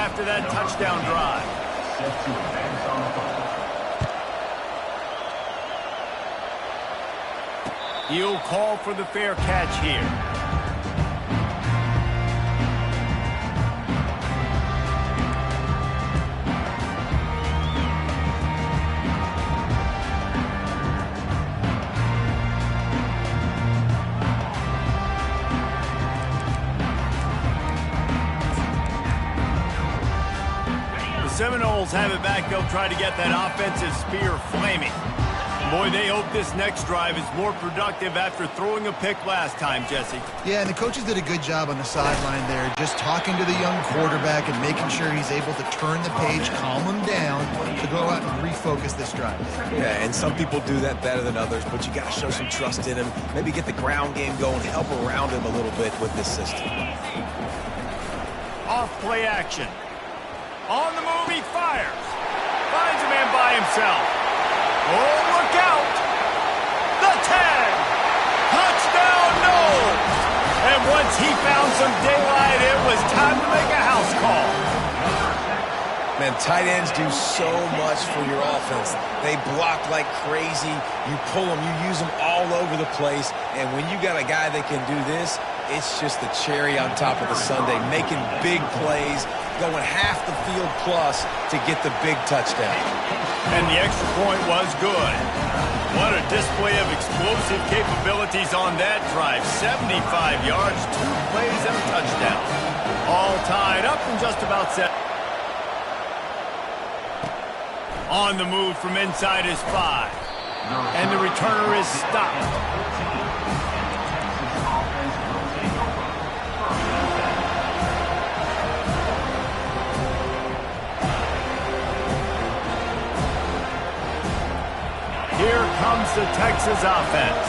after that touchdown drive. He'll call for the fair catch here. Seminoles have it back. They'll try to get that offensive spear flaming. Boy, they hope this next drive is more productive after throwing a pick last time, Jesse. Yeah, and the coaches did a good job on the sideline there, just talking to the young quarterback and making sure he's able to turn the page, calm him down, to go out and refocus this drive. Yeah, and some people do that better than others, but you got to show some trust in him, maybe get the ground game going, help around him a little bit with this system. Off play action. On the move, he fires. Finds a man by himself. Oh, look out! The tag! Touchdown, Noles! And once he found some daylight, it was time to make a house call. Man, tight ends do so much for your offense. They block like crazy. You pull them, you use them all over the place. And when you got a guy that can do this, it's just the cherry on top of the sundae, making big plays, going half the field plus to get the big touchdown. And the extra point was good. What a display of explosive capabilities on that drive. 75 yards, 2 plays, and a touchdown. All tied up and just about set. On the move from inside his 5. And the returner is stopped. Here comes the Texas offense.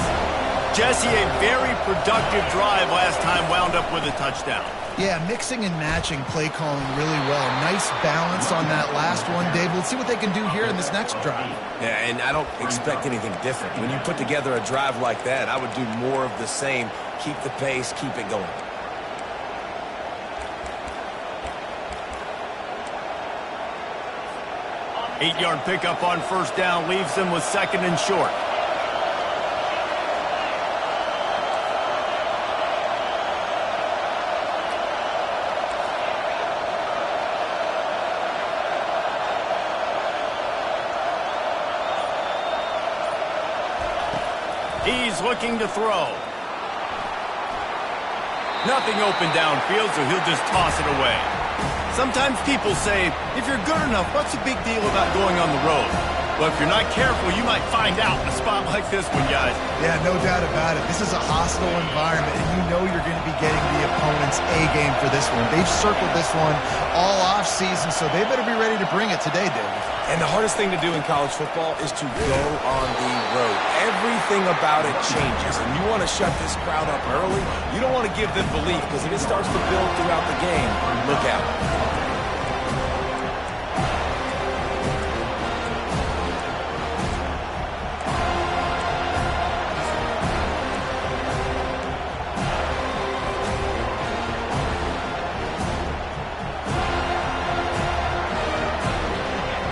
Jesse, a very productive drive last time wound up with a touchdown. Yeah, mixing and matching play calling really well. Nice balance on that last one, Dave. Let's see what they can do here in this next drive. Yeah, and I don't expect anything different. When you put together a drive like that, I would do more of the same. Keep the pace, keep it going. Eight-yard pickup on first down leaves them with second and short. He's looking to throw. Nothing open downfield, so he'll just toss it away. Sometimes people say, if you're good enough, what's the big deal about going on the road? Well, if you're not careful, you might find out in a spot like this one, guys. Yeah, no doubt about it. This is a hostile environment, and you know you're going to be getting the opponent's A-game for this one. They've circled this one all off-season, so they better be ready to bring it today, Dave. And the hardest thing to do in college football is to go on the road. Everything about it changes, and you want to shut this crowd up early. You don't want to give them belief, because if it starts to build throughout the game, look out.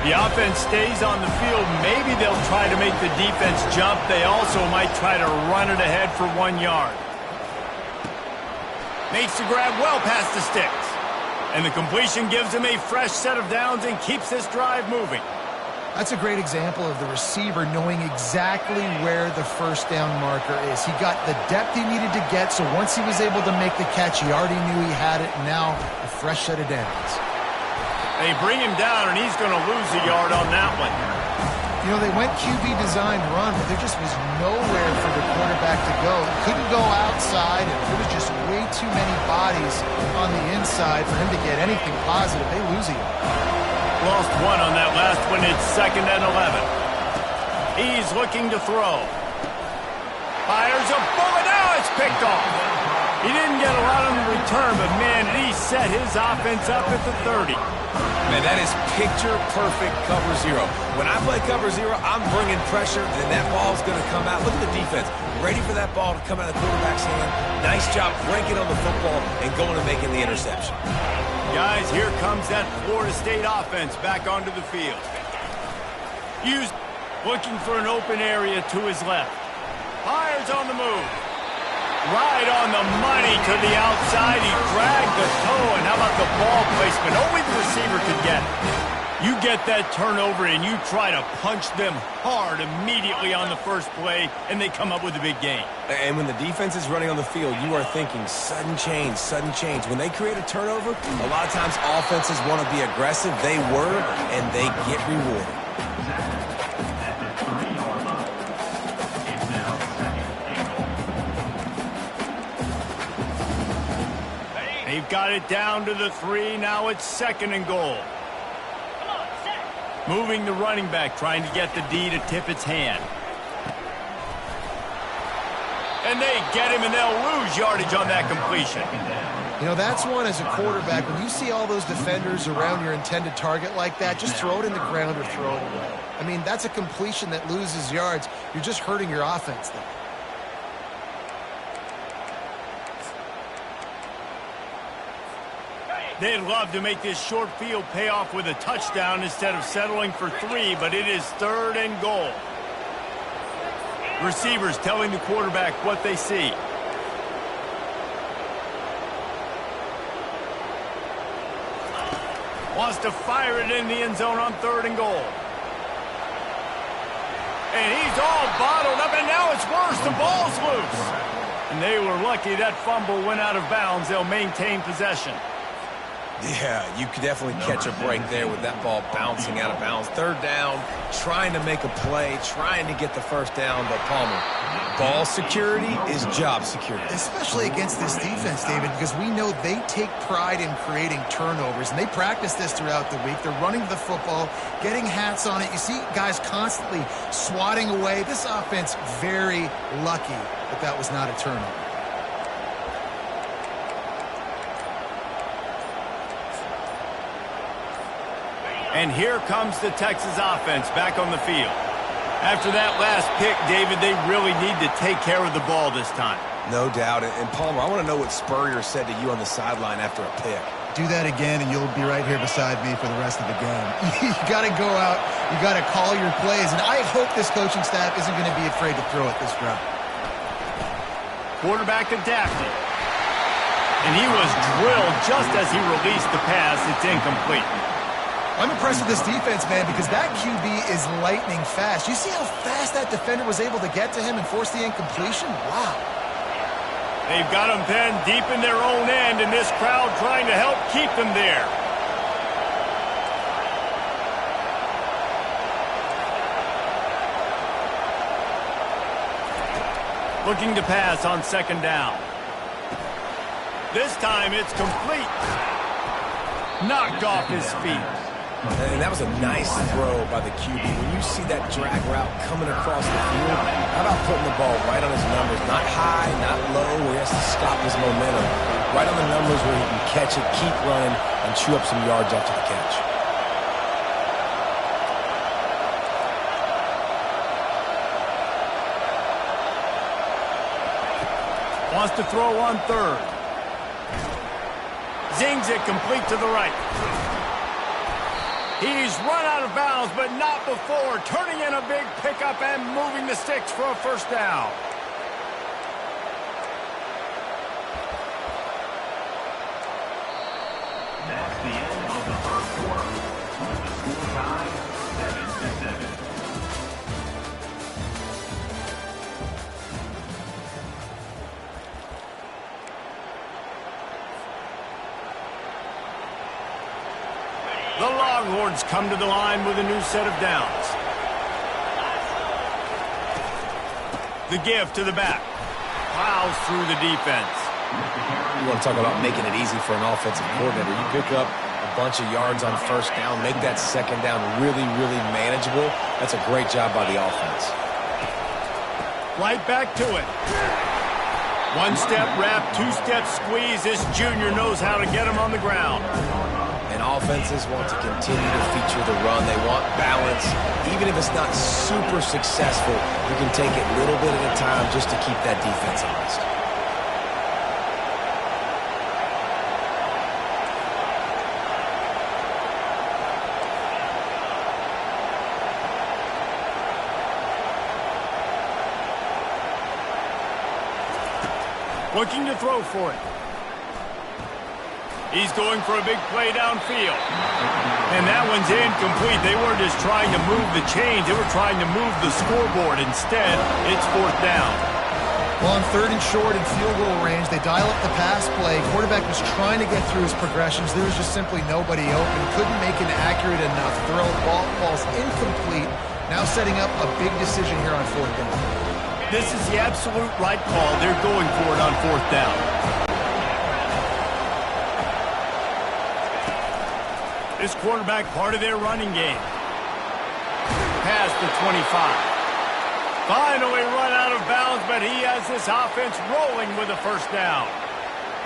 The offense stays on the field. Maybe they'll try to make the defense jump. They also might try to run it ahead for 1 yard. Makes the grab well past the sticks. And the completion gives him a fresh set of downs and keeps this drive moving. That's a great example of the receiver knowing exactly where the first down marker is. He got the depth he needed to get, so once he was able to make the catch, he already knew he had it, and now a fresh set of downs. They bring him down, and he's going to lose a yard on that one. You know, they went QB designed run, but there just was nowhere for the quarterback to go. He couldn't go outside, and there was just way too many bodies on the inside for him to get anything positive. They lose a yard. Lost one on that last one. It's 2nd and 11. He's looking to throw. Fires a bullet. Now it's picked off. He didn't get a lot on the return, but, man, he set his offense up at the 30. Man, that is picture-perfect cover zero. When I play cover zero, I'm bringing pressure, and that ball's going to come out. Look at the defense. Ready for that ball to come out of the quarterback's hand. Nice job breaking on the football and going and making the interception. Guys, here comes that Florida State offense back onto the field. Looking for an open area to his left. Fires on the move. Right on the money to the outside. He dragged the toe, and how about the ball placement? Only the receiver could get it. You get that turnover, and you try to punch them hard immediately on the first play, and they come up with a big gain. And when the defense is running on the field, you are thinking sudden change, sudden change. When they create a turnover, a lot of times offenses want to be aggressive. They were, and they get rewarded. They've got it down to the 3. Now it's 2nd and goal. Moving the running back, trying to get the D to tip its hand. And they get him, and they'll lose yardage on that completion. You know, that's one as a quarterback. When you see all those defenders around your intended target like that, just throw it in the ground or throw it away. I mean, that's a completion that loses yards. You're just hurting your offense there. They'd love to make this short field pay off with a touchdown instead of settling for 3, but it is 3rd and goal. Receivers telling the quarterback what they see. Wants to fire it in the end zone on 3rd and goal. And he's all bottled up, and now it's worse. The ball's loose. And they were lucky that fumble went out of bounds. They'll maintain possession. Yeah, you could definitely catch a break there with that ball bouncing out of bounds. 3rd down, trying to make a play, trying to get the first down, but Palmer, ball security is job security. Especially against this defense, David, because we know they take pride in creating turnovers, and they practice this throughout the week. They're running the football, getting hats on it. You see guys constantly swatting away. This offense very lucky that was not a turnover. And here comes the Texas offense back on the field. After that last pick, David, they really need to take care of the ball this time. No doubt. And Palmer, I want to know what Spurrier said to you on the sideline after a pick. Do that again, and you'll be right here beside me for the rest of the game. You got to go out. You got to call your plays. And I hope this coaching staff isn't going to be afraid to throw it this route. Quarterback adapted. And he was drilled just as he released the pass. It's incomplete. I'm impressed with this defense, man, because that QB is lightning fast. You see how fast that defender was able to get to him and force the incompletion? Wow. They've got him pinned deep in their own end, and this crowd trying to help keep them there. Looking to pass on 2nd down. This time it's complete. Knocked off his feet. And that was a nice throw by the QB. When you see that drag route coming across the field, how about putting the ball right on his numbers? Not high, not low, where he has to stop his momentum. Right on the numbers where he can catch it, keep running, and chew up some yards after the catch. Wants to throw on 3rd. Zings it complete to the right. He's run out of bounds, but not before. Turning in a big pickup and moving the sticks for a 1st down. That's the end of the 1st quarter. With the score tied 7-7. The Longhorns come to the line with a new set of downs. The give to the back. Plows through the defense. You want to talk about making it easy for an offensive coordinator. You pick up a bunch of yards on 1st down, make that 2nd down really, really manageable. That's a great job by the offense. Right back to it. 1-step wrap, 2-step squeeze. This junior knows how to get him on the ground. And offenses want to continue to feature the run. They want balance. Even if it's not super successful, you can take it little bit at a time just to keep that defense honest. Looking to throw for it. He's going for a big play downfield. And that one's incomplete. They weren't just trying to move the chains. They were trying to move the scoreboard. Instead, it's 4th down. Well, on 3rd and short and field goal range, they dial up the pass play. Quarterback was trying to get through his progressions. There was just simply nobody open. Couldn't make an accurate enough throw. Ball falls incomplete. Now setting up a big decision here on 4th down. This is the absolute right call. They're going for it on 4th down. This quarterback part of their running game. Past the 25. Finally run out of bounds, but he has this offense rolling with a 1st down.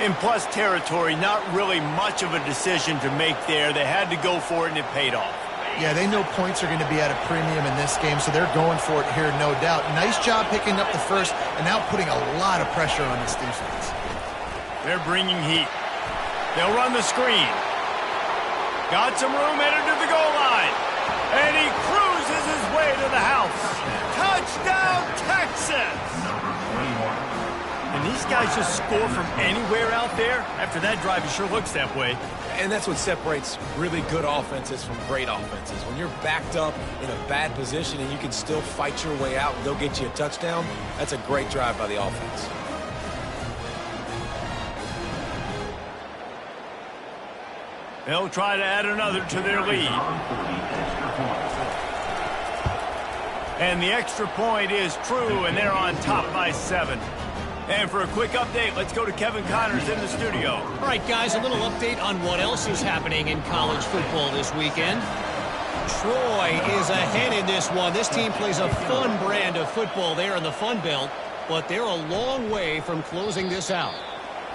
In plus territory, not really much of a decision to make there. They had to go for it, and it paid off. Yeah, they know points are going to be at a premium in this game, so they're going for it here, no doubt. Nice job picking up the first, and now putting a lot of pressure on this defense. They're bringing heat. They'll run the screen. Got some room, headed to the goal line. And he cruises his way to the house. Touchdown, Texas! And these guys just score from anywhere out there? After that drive, it sure looks that way. And that's what separates really good offenses from great offenses. When you're backed up in a bad position and you can still fight your way out and they'll get you a touchdown, that's a great drive by the offense. They'll try to add another to their lead. And the extra point is true, and they're on top by 7. And for a quick update, let's go to Kevin Connors in the studio. All right, guys, a little update on what else is happening in college football this weekend. Troy is ahead in this one. This team plays a fun brand of football there in the Fun Belt, but they're a long way from closing this out.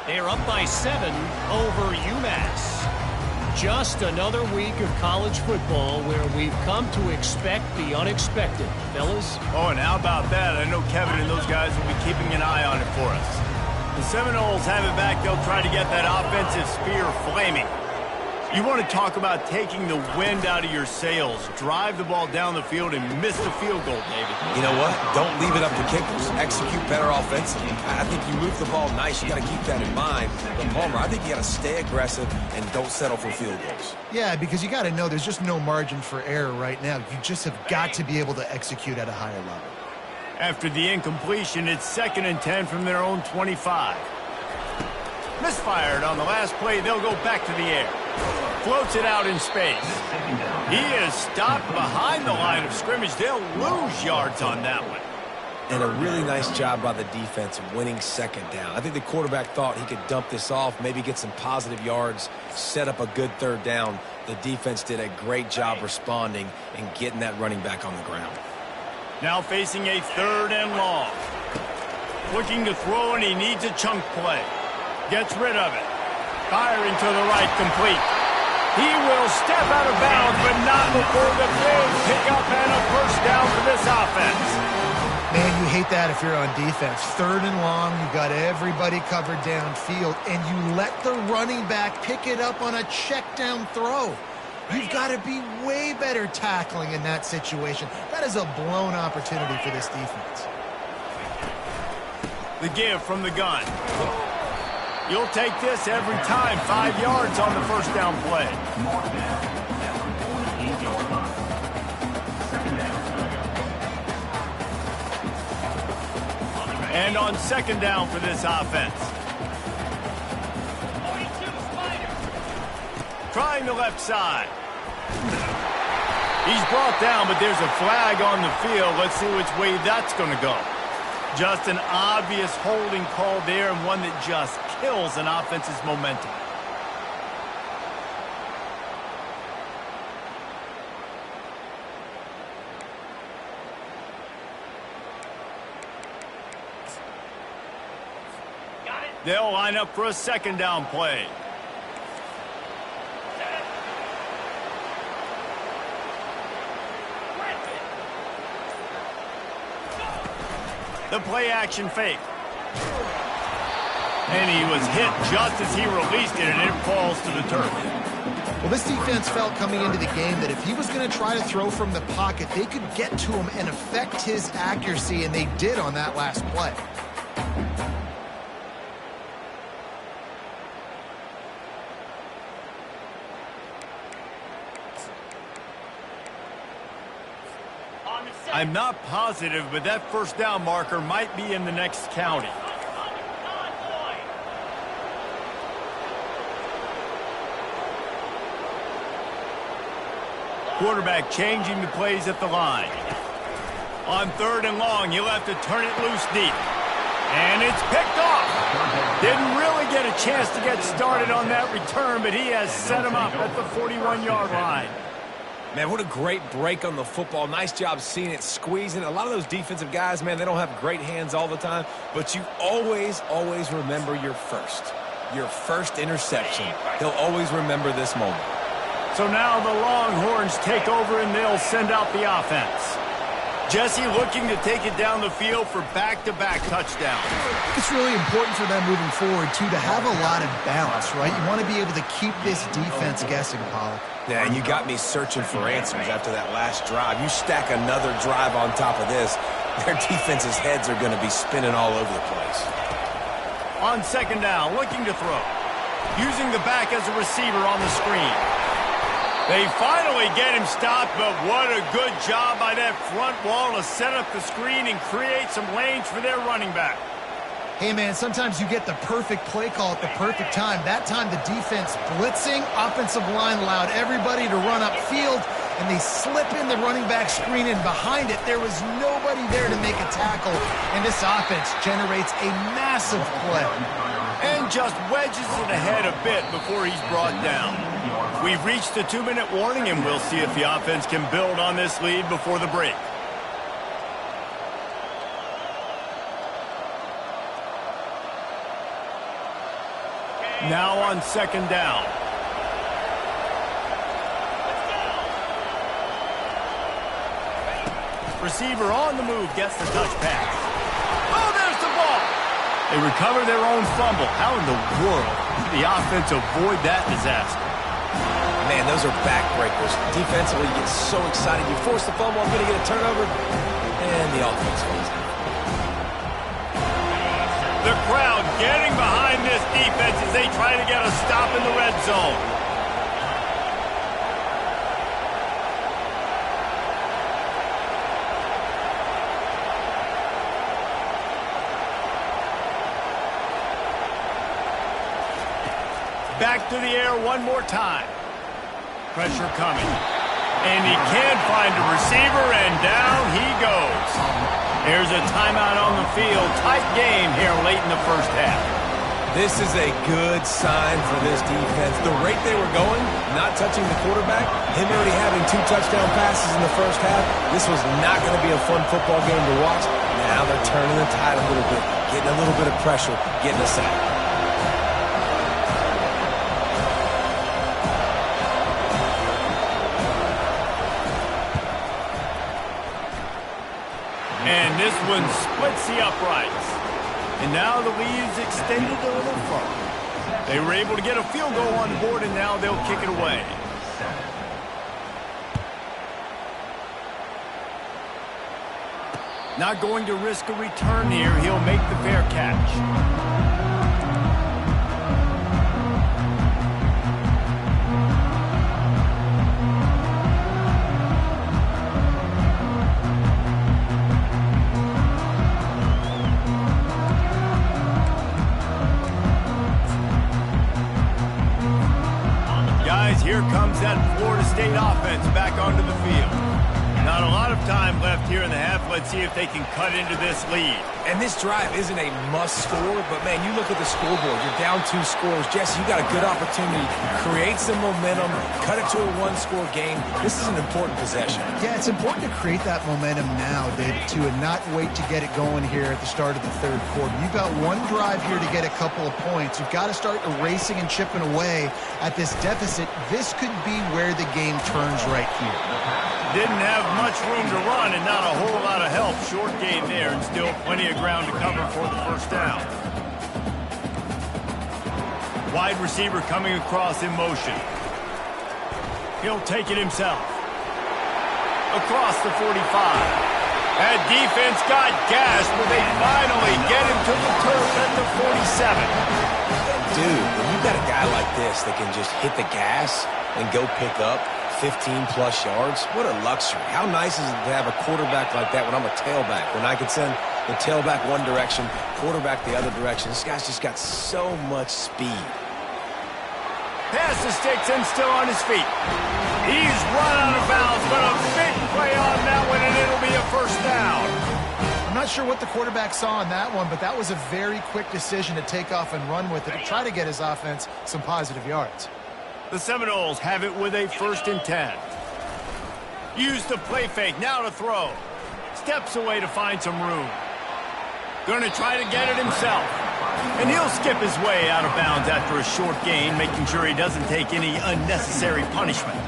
They're up by 7 over UMass. Just another week of college football where we've come to expect the unexpected. Fellas? Oh, and how about that? I know Kevin and those guys will be keeping an eye on it for us. The Seminoles have it back. They'll try to get that offensive spear flaming. You want to talk about taking the wind out of your sails. Drive the ball down the field and miss the field goal, David. You know what? Don't leave it up to kickers. Execute better offensively. I think you move the ball nice. You got to keep that in mind. But Palmer, I think you got to stay aggressive and don't settle for field goals. Yeah, because you got to know there's just no margin for error right now. You just have got to be able to execute at a higher level. After the incompletion, it's 2nd and 10 from their own 25. Misfired on the last play. They'll go back to the air. Floats it out in space. He is stopped behind the line of scrimmage. They'll lose yards on that one. And a really nice job by the defense winning 2nd down. I think the quarterback thought he could dump this off, maybe get some positive yards, set up a good 3rd down. The defense did a great job responding and getting that running back on the ground. Now facing a 3rd and long. Looking to throw, and he needs a chunk play. Gets rid of it. Firing to the right, complete. He will step out of bounds, but not before the big pickup and a 1st down for this offense. Man, you hate that if you're on defense. 3rd and long, you got everybody covered downfield, and you let the running back pick it up on a check down throw. You've got to be way better tackling in that situation. That is a blown opportunity for this defense. The give from the gun. You'll take this every time. 5 yards on the 1st down play. And on 2nd down for this offense. Trying the left side. He's brought down, but there's a flag on the field. Let's see which way that's going to go. Just an obvious holding call there, and one that just kills an offense's momentum. They'll line up for a 2nd down play. The play action fake. And he was hit just as he released it, and it falls to the turf. Well, this defense felt coming into the game that if he was going to try to throw from the pocket, they could get to him and affect his accuracy, and they did on that last play. I'm not positive, but that first down marker might be in the next county. Quarterback changing the plays at the line. On 3rd and long, he'll have to turn it loose deep. And it's picked off. Didn't really get a chance to get started on that return, but he has set him up at the 41-yard line. Man, what a great break on the football. Nice job seeing it, squeezing. A lot of those defensive guys, man, they don't have great hands all the time, but you always remember your first interception. He'll always remember this moment. So now the Longhorns take over and they'll send out the offense. Jesse looking to take it down the field for back-to-back touchdowns. I think it's really important for them moving forward, too, to have a lot of balance, right? You want to be able to keep this defense guessing, Pollock. Yeah, and you got me searching for answers after that last drive. You stack another drive on top of this, their defense's heads are going to be spinning all over the place. On 2nd down, looking to throw. Using the back as a receiver on the screen. They finally get him stopped, but what a good job by that front wall to set up the screen and create some lanes for their running back. Hey, man, sometimes you get the perfect play call at the perfect time. That time the defense blitzing, offensive line allowed everybody to run upfield, and they slip in the running back screen, and behind it there was nobody there to make a tackle, and this offense generates a massive play. And just wedges it ahead a bit before he's brought down. We've reached the 2-minute warning, and we'll see if the offense can build on this lead before the break. Now on 2nd down. Receiver on the move gets the touch pass. Oh, there's the ball. They recover their own fumble. How in the world did the offense avoid that disaster? Man, those are backbreakers. Defensively, you get so excited. You force the fumble, I'm going to get a turnover, and the offense falls out. The crowd getting behind this defense as they try to get a stop in the red zone. Back to the air one more time. Pressure coming. And he can't find a receiver, and down he goes. There's a timeout on the field. Tight game here late in the first half. This is a good sign for this defense. The rate they were going, not touching the quarterback, him already having 2 touchdown passes in the first half, this was not going to be a fun football game to watch. Now they're turning the tide a little bit, getting a little bit of pressure, getting a sack. And this one splits the uprights. And now the lead is extended a little further. They were able to get a field goal on the board, and now they'll kick it away. Not going to risk a return here. He'll make the fair catch. Here comes that Florida State offense back onto the field. Not a lot of time left here in the half. Let's see if they can cut into this lead. And this drive isn't a must score, but man, you look at the scoreboard. You're down 2 scores. Jesse, you got a good opportunity. Create some momentum. Cut it to a 1-score game. This is an important possession. Yeah, it's important to create that momentum now, David, too, and not wait to get it going here at the start of the 3rd quarter. You've got 1 drive here to get a couple of points. You've got to start erasing and chipping away at this deficit. This could be where the game turns right here. Didn't have much room to run and not a whole lot of help. Short game there and still plenty of ground to cover for the first down. Wide receiver coming across in motion. He'll take it himself. Across the 45. That defense got gas, but they finally get him to the turf at the 47. Dude, when you got a guy like this that can just hit the gas and go pick up 15-plus yards. What a luxury. How nice is it to have a quarterback like that when I'm a tailback, when I can send the tailback one direction, quarterback the other direction. This guy's just got so much speed. Pass the sticks and still on his feet. He's run out of bounds, but a big play on that one, and it'll be a first down. I'm not sure what the quarterback saw on that one, but that was a very quick decision to take off and run with it to try to get his offense some positive yards. The Seminoles have it with a 1st and 10. Use the play fake, now to throw. Steps away to find some room. Going to try to get it himself. And he'll skip his way out of bounds after a short gain, making sure he doesn't take any unnecessary punishment.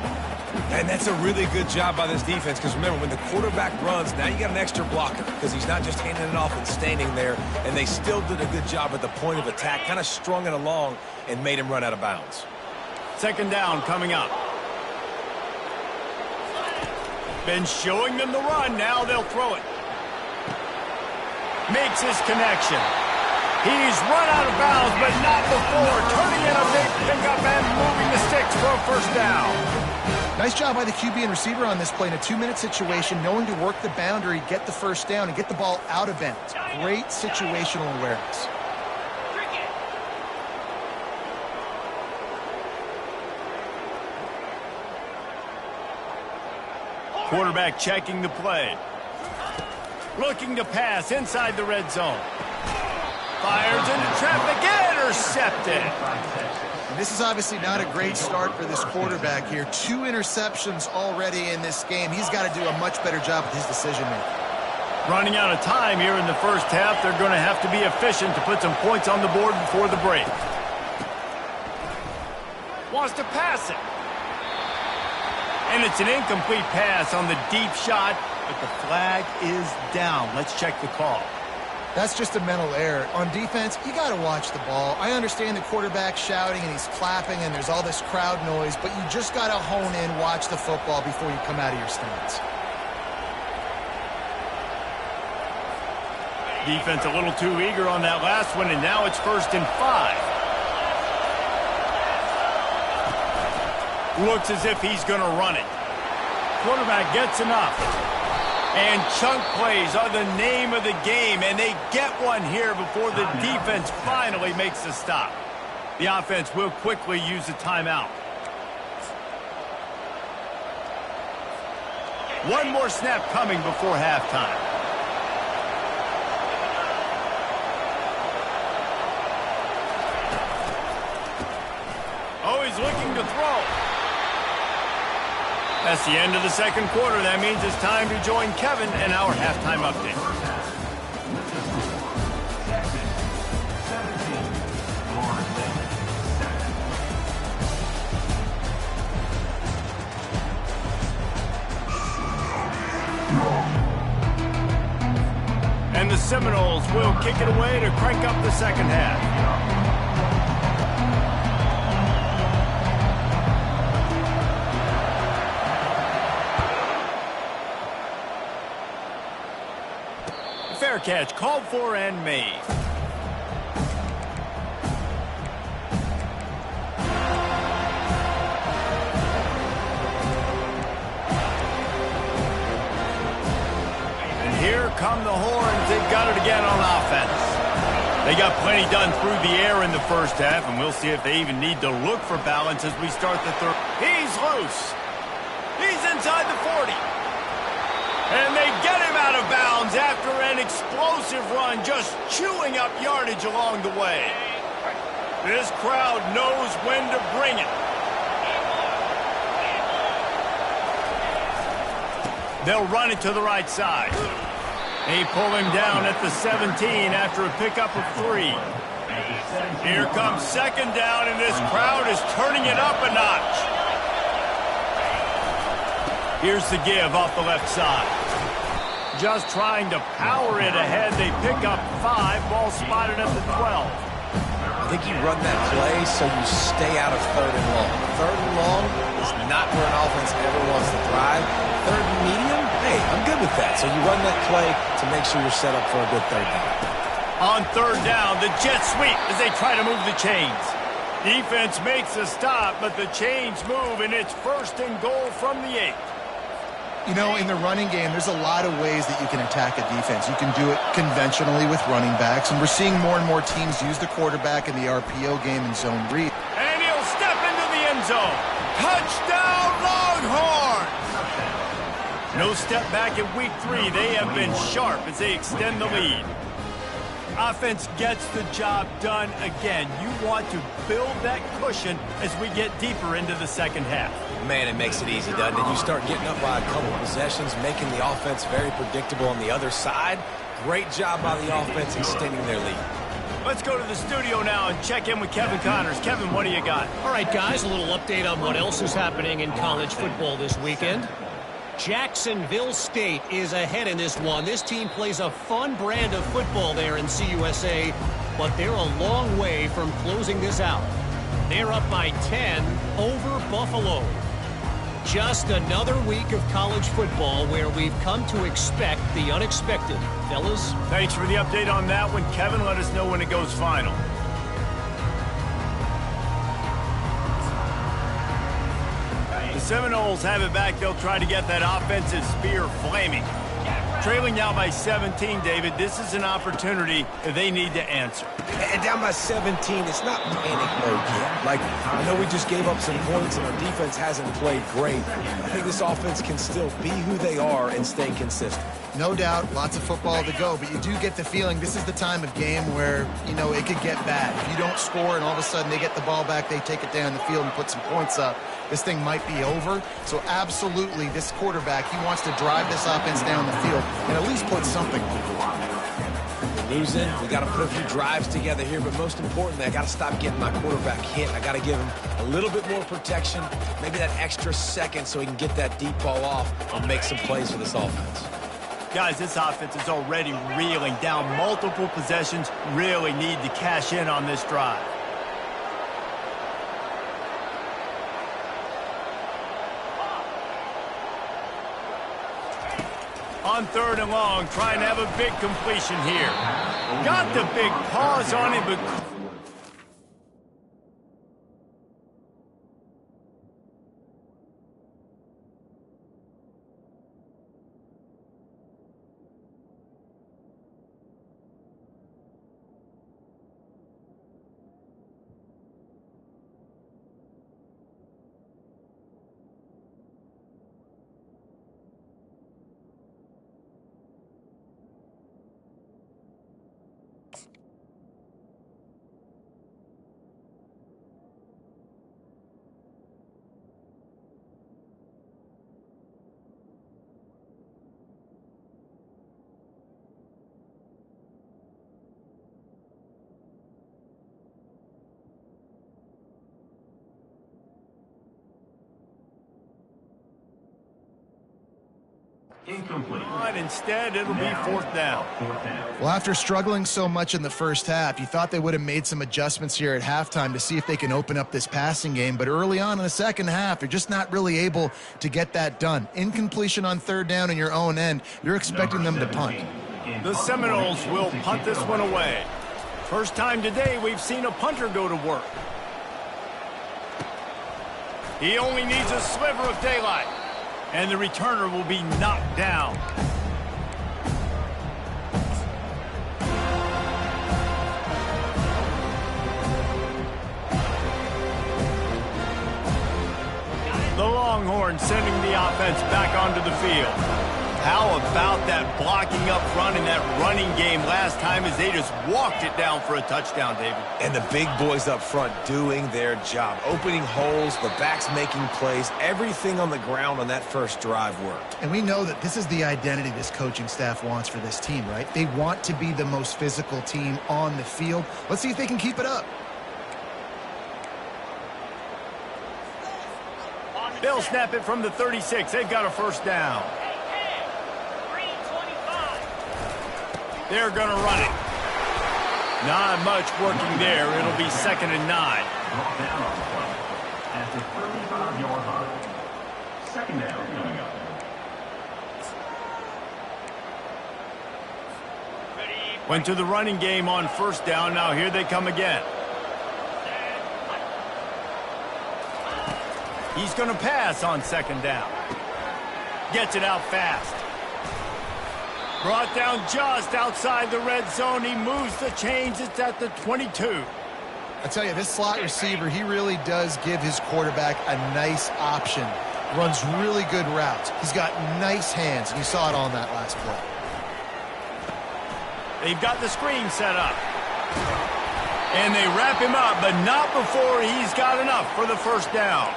And that's a really good job by this defense, because remember, when the quarterback runs, now you got an extra blocker, because he's not just handing it off and standing there, and they still did a good job at the point of attack, kind of strung it along and made him run out of bounds. 2nd down coming up. Been showing them the run, now they'll throw it. Makes his connection. He's run out of bounds, but not before. Turning in a big pickup and moving the sticks for a first down. Nice job by the QB and receiver on this play in a 2-minute situation, knowing to work the boundary, get the first down, and get the ball out of bounds. Great situational awareness. Quarterback checking the play. Looking to pass inside the red zone. Fires into traffic, intercepted. And this is obviously not a great start for this quarterback here. 2 interceptions already in this game. He's got to do a much better job with his decision-making. Running out of time here in the first half. They're going to have to be efficient to put some points on the board before the break. Wants to pass it. And it's an incomplete pass on the deep shot, but the flag is down. Let's check the call. That's just a mental error. On defense, you got to watch the ball. I understand the quarterback shouting and he's clapping and there's all this crowd noise, but you just got to hone in, watch the football before you come out of your stance. Defense a little too eager on that last one, and now it's 1st and 5. Looks as if he's going to run it. Quarterback gets enough. And chunk plays are the name of the game, and they get one here before the defense finally makes the stop. The offense will quickly use a timeout. One more snap coming before halftime. Oh, he's looking to throw. That's the end of the 2nd quarter. That means it's time to join Kevin and our halftime update. And the Seminoles will kick it away to crank up the 2nd half. Fair catch, called for and made. And here come the horns. They've got it again on offense. They got plenty done through the air in the first half, and we'll see if they even need to look for balance as we start the 3rd. He's loose. He's inside the 40. And they get him out of bounds after an explosive run, just chewing up yardage along the way. This crowd knows when to bring it. They'll run it to the right side. They pull him down at the 17 after a pickup of 3. Here comes 2nd down, and this crowd is turning it up a notch. Here's the give off the left side. Just trying to power it ahead. They pick up 5. Ball spotted at the 12. I think you run that play so you stay out of 3rd and long. 3rd and long is not where an offense ever wants to thrive. 3rd and medium, hey, I'm good with that. So you run that play to make sure you're set up for a good 3rd down. On 3rd down, the jet sweep as they try to move the chains. Defense makes a stop, but the chains move, and it's 1st and goal from the 8. You know, in the running game, there's a lot of ways that you can attack a defense. You can do it conventionally with running backs, and we're seeing more and more teams use the quarterback in the RPO game and zone read. And he'll step into the end zone. Touchdown, Longhorns! No step back in week 3. They have been sharp as they extend the lead. Offense gets the job done again. You want to build that cushion as we get deeper into the second half. Man, it makes it easy, doesn't it? You start getting up by a couple possessions, making the offense very predictable on the other side. Great job by the offense extending their lead. Let's go to the studio now and check in with Kevin Connors. Kevin, what do you got? All right, guys, a little update on what else is happening in college football this weekend. Jacksonville State is ahead in this one. This team plays a fun brand of football there in CUSA, but they're a long way from closing this out. They're up by 10 over Buffalo. Just another week of college football where we've come to expect the unexpected. Fellas? Thanks for the update on that one, Kevin. Let us know when it goes final. The Seminoles have it back. They'll try to get that offensive spear flaming. Trailing now by 17, David. This is an opportunity that they need to answer. And down by 17, it's not panic mode yet. Like, I know we just gave up some points and our defense hasn't played great. I think this offense can still be who they are and stay consistent. No doubt, lots of football to go, but you do get the feeling this is the time of game where, you know, it could get bad. If you don't score and all of a sudden they get the ball back, they take it down the field and put some points up, this thing might be over. So absolutely, this quarterback, he wants to drive this offense down the field and at least put something on the board. We're losing. We got to put a few drives together here, but most importantly, I got to stop getting my quarterback hit. I got to give him a little bit more protection, maybe that extra second so he can get that deep ball off and make some plays for this offense. Guys, this offense is already reeling down multiple possessions. Really need to cash in on this drive. On 3rd and long, trying to have a big completion here. Got the big pause on him, but... Incomplete. But instead, it'll be 4th down. Well, after struggling so much in the first half, you thought they would have made some adjustments here at halftime to see if they can open up this passing game. But early on in the second half, you're just not really able to get that done. Incompletion on 3rd down in your own end, you're expecting them to punt. The Seminoles will punt this one away. First time today we've seen a punter go to work. He only needs a sliver of daylight. And the returner will be knocked down. The Longhorns sending the offense back onto the field. How about that blocking up front in that running game last time as they just walked it down for a touchdown, David? And the big boys up front doing their job. Opening holes, the backs making plays, everything on the ground on that first drive worked. And we know that this is the identity this coaching staff wants for this team, right? They want to be the most physical team on the field. Let's see if they can keep it up. They'll snap it from the 36. They've got a first down. They're going to run it. Not much working there. It'll be 2nd and 9. Brought down on the play. At the 35-yard line. 2nd down coming up. Went to the running game on 1st down. Now here they come again. He's going to pass on second down. Gets it out fast. Brought down just outside the red zone. He moves the chains. It's at the 22. I tell you, this slot receiver, he really does give his quarterback a nice option. Runs really good routes. He's got nice hands, and you saw it on that last play. They've got the screen set up. And they wrap him up, but not before he's got enough for the first down.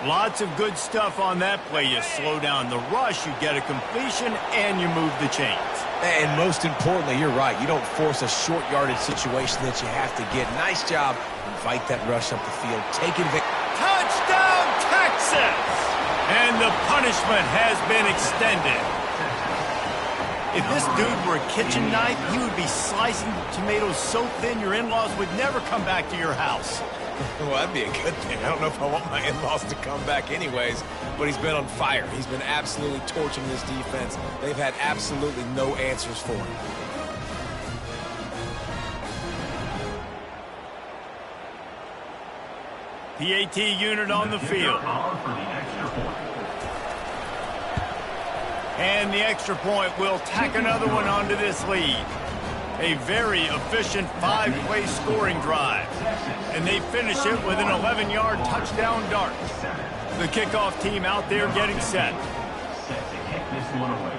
Lots of good stuff on that play. You slow down the rush, you get a completion, and you move the chains. And most importantly, you're right. You don't force a short yardage situation that you have to get. Nice job. Invite that rush up the field. Take advantage. Touchdown, Texas! And the punishment has been extended. If this dude were a kitchen knife, he would be slicing tomatoes so thin your in-laws would never come back to your house. Well, that'd be a good thing. I don't know if I want my in-laws to come back anyways, but he's been on fire. He's been absolutely torching this defense. They've had absolutely no answers for him. PAT unit on the field. And the extra point will tack another one onto this lead. A very efficient 5-play scoring drive. And they finish it with an 11-yard touchdown dart. The kickoff team out there getting set. Set to kick this one away.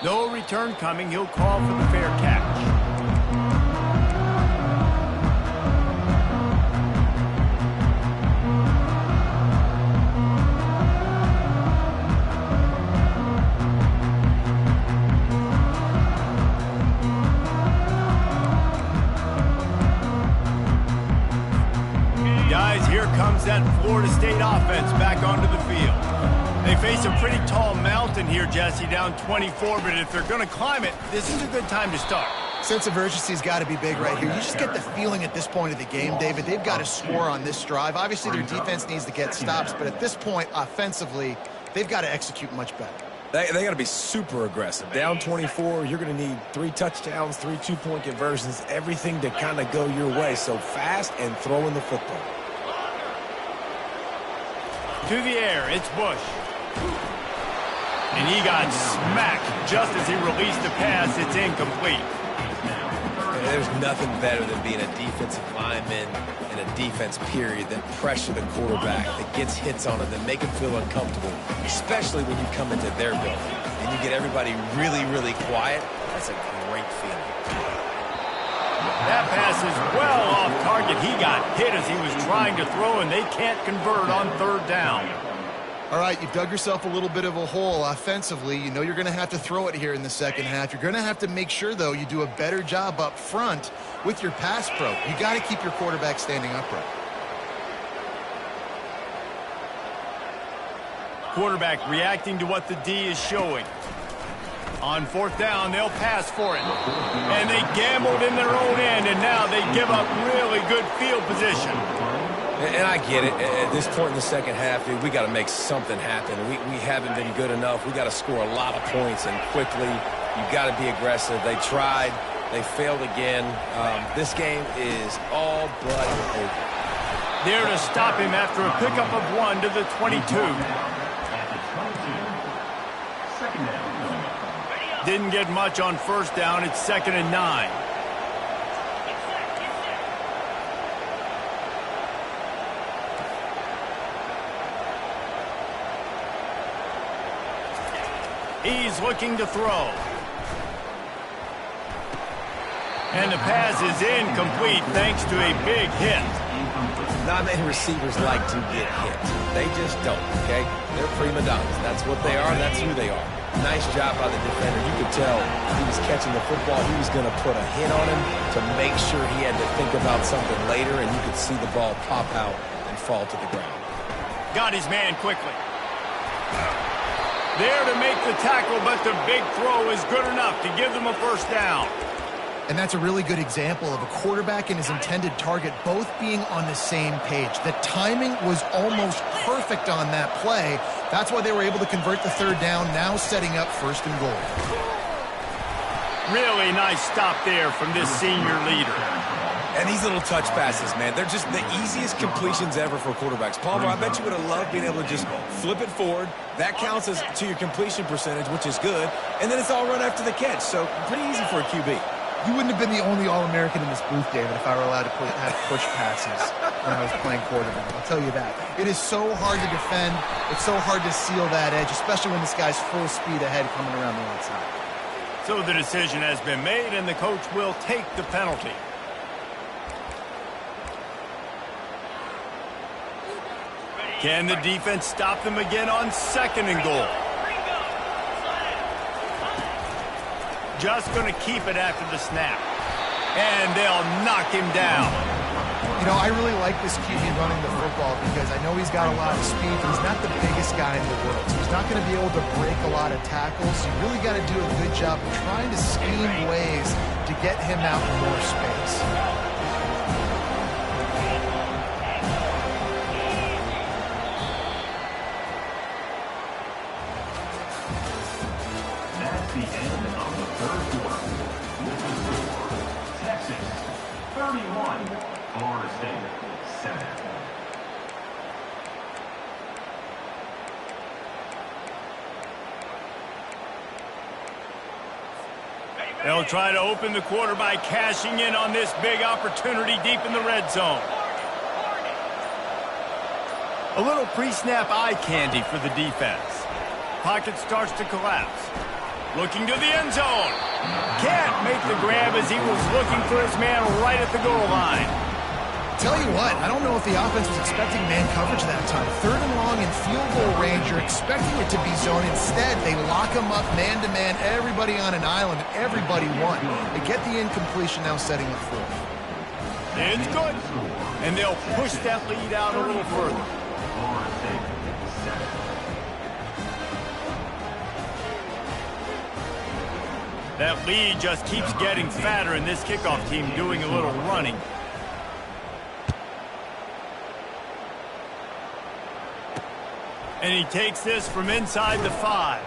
No return coming. He'll call for the fair catch. Comes that Florida State offense back onto the field. They face a pretty tall mountain here, Jesse, down 24, but if they're going to climb it, this is a good time to start. Sense of urgency's got to be big right here. You just get the feeling at this point of the game, David, they've got to score on this drive. Obviously, their defense needs to get stops, but at this point, offensively, they've got to execute much better. They got to be super aggressive. Down 24, you're going to need 3 touchdowns, 3 2-point conversions, everything to kind of go your way. So fast and throwing the football. To the air, it's Bush. And he got smacked just as he released the pass. It's incomplete. There's nothing better than being a defensive lineman in a defense period that pressure the quarterback, that gets hits on him, that make him feel uncomfortable, especially when you come into their building and you get everybody really, really quiet. That's a great feeling. That pass is well off target. He got hit as he was trying to throw, and they can't convert on third down. All right, you've dug yourself a little bit of a hole offensively. You know you're going to have to throw it here in the second half. You're going to have to make sure, though, you do a better job up front with your pass pro. You got to keep your quarterback standing upright. Quarterback reacting to what the D is showing. On fourth down, they'll pass for it. And they gambled in their own end, and now they give up really good field position. And I get it. At this point in the second half, dude, we got to make something happen. We haven't been good enough. We got to score a lot of points, and quickly. You got to be aggressive. They tried. They failed again. This game is all but over. There to stop him after a pickup of 1 to the 22. Second down. Didn't get much on first down. It's 2nd and 9. He's looking to throw. And the pass is incomplete thanks to a big hit. Not many receivers like to get hit. They just don't, okay? They're prima donnas. That's what they are. That's who they are. Nice job by the defender. You could tell he was catching the football. He was going to put a hit on him to make sure he had to think about something later, and you could see the ball pop out and fall to the ground. Got his man quickly. There to make the tackle, but the big throw is good enough to give them a first down. And that's a really good example of a quarterback and his intended target both being on the same page. The timing was almost perfect on that play. That's why they were able to convert the third down, now setting up 1st and goal. Really nice stop there from this senior leader. And these little touch passes, man, they're just the easiest completions ever for quarterbacks. Palmer, I bet you would have loved being able to just flip it forward. That counts as to your completion percentage, which is good. And then it's all run after the catch. So pretty easy for a QB. You wouldn't have been the only All-American in this booth, David, if I were allowed to have push passes when I was playing quarterback. I'll tell you that. It is so hard to defend. It's so hard to seal that edge, especially when this guy's full speed ahead coming around the outside. So the decision has been made, and the coach will take the penalty. Can the defense stop them again on 2nd and goal? Just going to keep it after the snap. And they'll knock him down. You know, I really like this QB running the football because I know he's got a lot of speed, but he's not the biggest guy in the world. So he's not going to be able to break a lot of tackles. So you really got to do a good job of trying to scheme ways to get him out in more space. That's the end of the 3rd quarter. This is the score. Texas 31, Florida State 7. They'll try to open the quarter by cashing in on this big opportunity deep in the red zone. A little pre-snap eye candy for the defense. Pocket starts to collapse. Looking to the end zone. Can't make the grab as he was looking for his man right at the goal line. Tell you what, I don't know if the offense was expecting man coverage that time. 3rd and long in field goal range, you're expecting it to be zone. Instead, they lock him up man-to-man, everybody on an island, everybody won. They get the incompletion, now setting up 4th. It's good. And they'll push that lead out a little further. Florida State 7. That lead just keeps getting fatter, and this kickoff team doing a little running. And he takes this from inside the 5.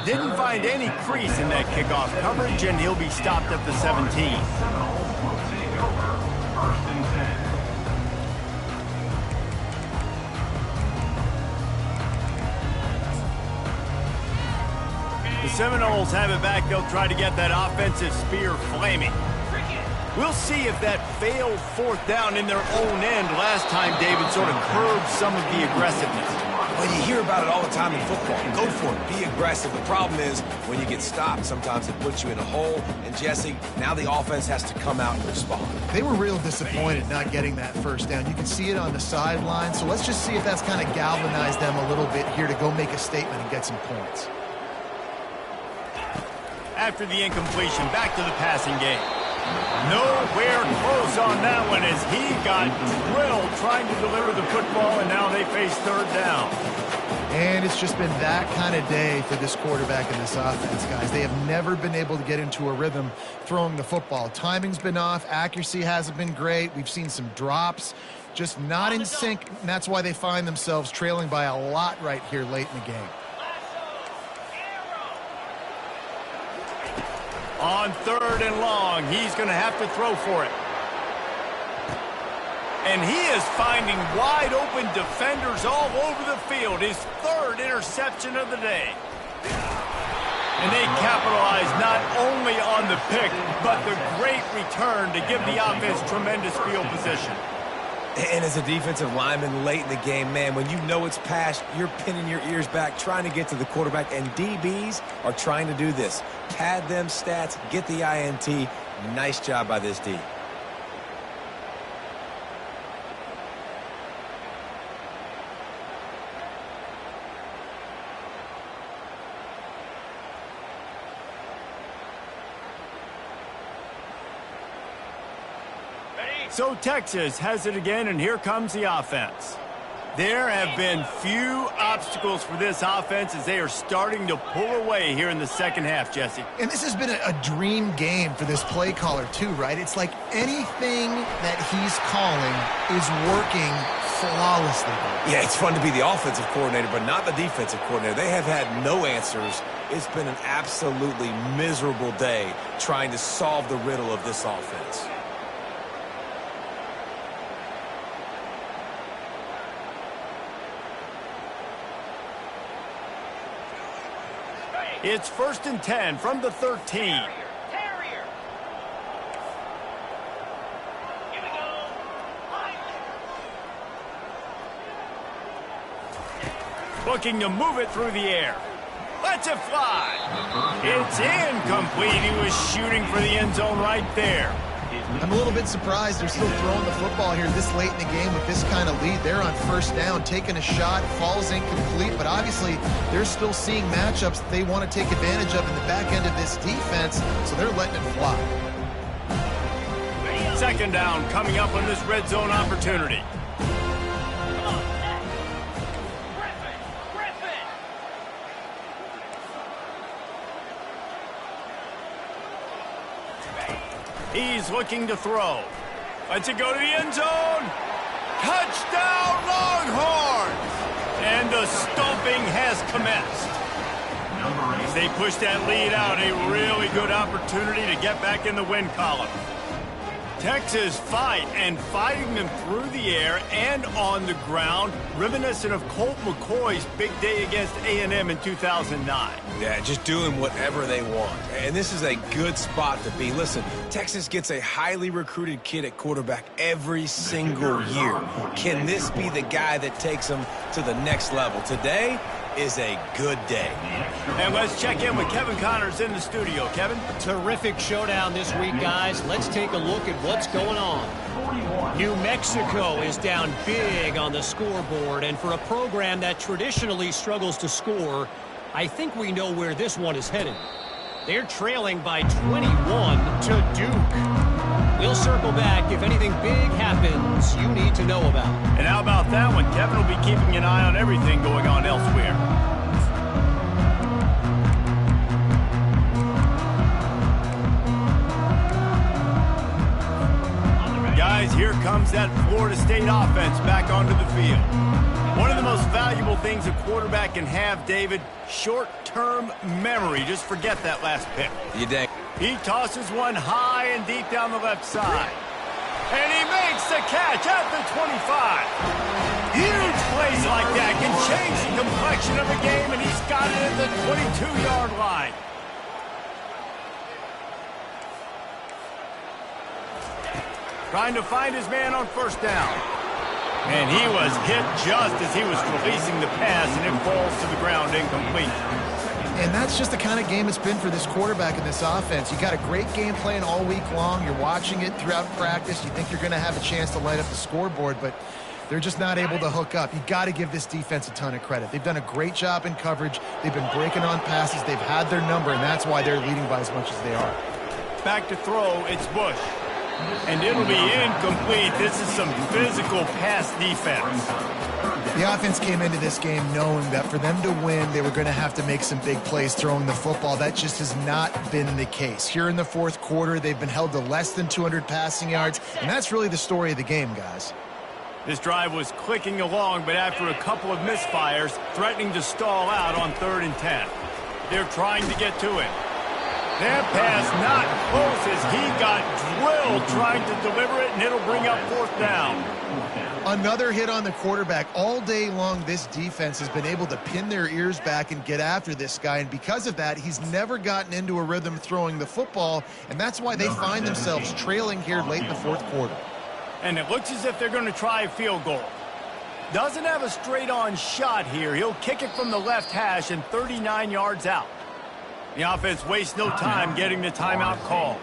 Didn't find any crease in that kickoff coverage, and he'll be stopped at the 17. Seminoles will take over 1st and 10. The Seminoles have it back. They'll try to get that offensive spear flaming. We'll see if that failed 4th down in their own end last time, David, sort of curbed some of the aggressiveness. Well, you hear about it all the time in football. Go for it. Be aggressive. The problem is when you get stopped, sometimes it puts you in a hole. And, Jesse, now the offense has to come out and respond. They were real disappointed not getting that 1st down. You can see it on the sideline. So let's just see if that's kind of galvanized them a little bit here to go make a statement and get some points. After the incompletion, back to the passing game. Nowhere close on that one as he got drilled trying to deliver the football, and now they face 3rd down. And it's just been that kind of day for this quarterback and this offense, guys. They have never been able to get into a rhythm throwing the football. Timing's been off. Accuracy hasn't been great. We've seen some drops, just not in sync, and that's why they find themselves trailing by a lot right here late in the game. On 3rd and long, he's going to have to throw for it. And he is finding wide-open defenders all over the field. His 3rd interception of the day. And they capitalize not only on the pick, but the great return to give the offense tremendous field position. And as a defensive lineman late in the game, man, when you know it's past, you're pinning your ears back, trying to get to the quarterback, and DBs are trying to do this. Pad them stats, get the INT. Nice job by this D. So Texas has it again, and here comes the offense. There have been few obstacles for this offense as they are starting to pull away here in the 2nd half, Jesse. And this has been a dream game for this play caller, too, right? It's like anything that he's calling is working flawlessly. Yeah, it's fun to be the offensive coordinator, but not the defensive coordinator. They have had no answers. It's been an absolutely miserable day trying to solve the riddle of this offense. It's 1st and 10 from the 13. Looking to move it through the air. Lets it fly. It's incomplete. He was shooting for the end zone right there. I'm a little bit surprised they're still throwing the football here this late in the game with this kind of lead. They're on 1st down, taking a shot, falls incomplete, but obviously they're still seeing matchups that they want to take advantage of in the back end of this defense, so they're letting it fly. 2nd down coming up on this red zone opportunity. He's looking to throw. Lets it go to the end zone. Touchdown, Longhorns! And the stomping has commenced. As they push that lead out, a really good opportunity to get back in the win column. Texas fighting them through the air and on the ground, reminiscent of Colt McCoy's big day against A&M in 2009. Yeah, just doing whatever they want. And this is a good spot to be. Listen, Texas gets a highly recruited kid at quarterback every single year. Can this be the guy that takes them to the next level? Today is a good day. And let's check in with Kevin Connors in the studio. Kevin? Terrific showdown this week, guys. Let's take a look at what's going on. New Mexico is down big on the scoreboard, and for a program that traditionally struggles to score, I think we know where this one is headed. They're trailing by 21 to Duke. We'll circle back if anything big happens you need to know about. And how about that one? Kevin will be keeping an eye on everything going on elsewhere. Guys, here comes that Florida State offense back onto the field. One of the most valuable things a quarterback can have, David, short-term memory. Just forget that last pick. You dang. He tosses one high and deep down the left side. And he makes the catch at the 25. Huge plays like that can change the complexion of a game, and he's got it at the 22-yard line. Trying to find his man on 1st down. And he was hit just as he was releasing the pass, and it falls to the ground incomplete. And that's just the kind of game it's been for this quarterback in this offense. You got a great game plan all week long. You're watching it throughout practice. You think you're going to have a chance to light up the scoreboard, but they're just not able to hook up. You got to give this defense a ton of credit. They've done a great job in coverage. They've been breaking on passes. They've had their number, and that's why they're leading by as much as they are. Back to throw, it's Bush. And it'll be incomplete. This is some physical pass defense. The offense came into this game knowing that for them to win, they were going to have to make some big plays throwing the football. That just has not been the case. Here in the 4th quarter, they've been held to less than 200 passing yards, and that's really the story of the game, guys. This drive was clicking along, but after a couple of misfires, threatening to stall out on 3rd and 10. They're trying to get to it. That pass not close as he got drilled trying to deliver it, and it'll bring up 4th down. Another hit on the quarterback. All day long, this defense has been able to pin their ears back and get after this guy, and because of that, he's never gotten into a rhythm throwing the football, and that's why they find themselves trailing here late in the 4th quarter. And it looks as if they're going to try a field goal. Doesn't have a straight-on shot here. He'll kick it from the left hash and 39 yards out. The offense wastes no time getting the timeout called.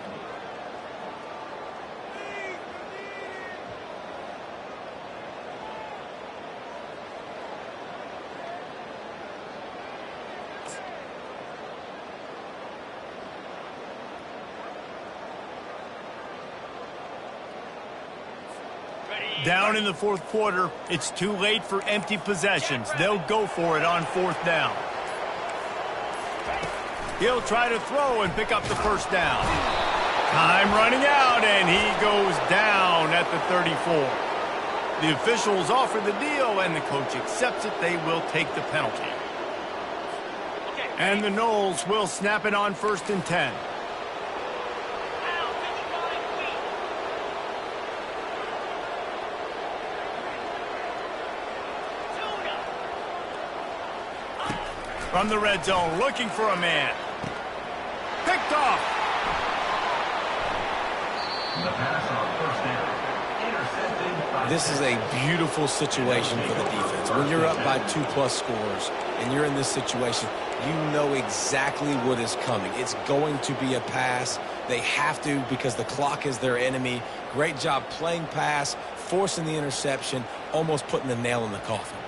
Down in the 4th quarter, it's too late for empty possessions. They'll go for it on 4th down. He'll try to throw and pick up the 1st down. Time running out, and he goes down at the 34. The officials offer the deal, and the coach accepts it. They will take the penalty. And the Noles will snap it on 1st and 10. From the red zone, looking for a man. Picked off. The pass on first down. Intercepted by This is a beautiful situation for the defense. When you're up by 2+ scores and you're in this situation, you know exactly what is coming. It's going to be a pass. They have to because the clock is their enemy. Great job playing pass, forcing the interception, almost putting the nail in the coffin.